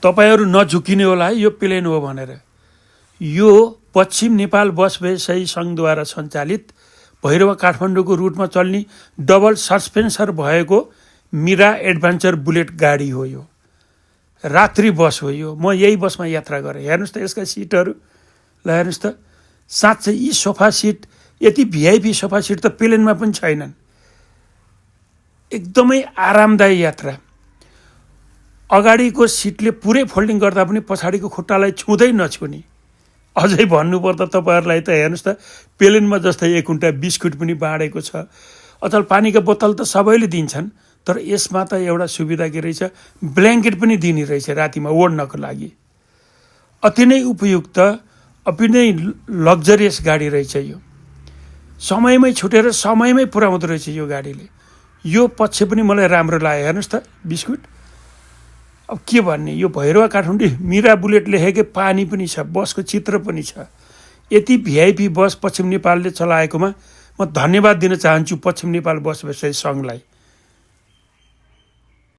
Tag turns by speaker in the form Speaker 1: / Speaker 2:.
Speaker 1: तपाईहरू नझुकिने होला है, यो प्लेन हो भनेर। यो पश्चिम नेपाल बस व्यवसायी सङ्घद्वारा सञ्चालित भैरवा काठमाडौँको रुटमा चल्ने डबल सस्पेन्सर भएको मिरा एडभेन्चर बुलेट गाडी हो। यो रात्रि बस हो। यो म यही बसमा यात्रा गरेँ। हेर्नुहोस् त यसका सिटहरू, ल हेर्नुहोस् त, साँच्चै यी सोफा सिट, यति भिआइपी सोफा सिट त प्लेनमा पनि छैनन्। एकदमै आरामदायी यात्रा। अगाडिको सिटले पुरै फोल्डिङ गर्दा पनि पछाडिको खुट्टालाई छुँदै नछुने। अझै भन्नुपर्दा तपाईँहरूलाई त हेर्नुहोस् त, प्लेनमा जस्तै एक कुन्टा बिस्कुट पनि बाँडेको छ। अचल पानीका बोतल त सबैले दिन्छन्, तर यसमा त एउटा सुविधा के रहेछ, ब्ल्याङ्केट पनि दिने रहेछ रातिमा ओढ्नको लागि। अति नै उपयुक्त, अति नै लग्जरियस गाडी रहेछ यो। समयमै छुटेर समयमै पुर्याउँदो रहेछ यो गाडीले। यो पक्ष पनि मलाई राम्रो लाग्यो। हेर्नुहोस् त बिस्कुट। अब के भन्ने, यो भैरवा काठमाडौँ मिरा बुलेट लेखेकै पानी पनि छ, बसको चित्र पनि छ। यति भिआइपी बस पश्चिम नेपालले चलाएकोमा म धन्यवाद दिन चाहन्छु पश्चिम नेपाल बस व्यवसायी सङ्घलाई।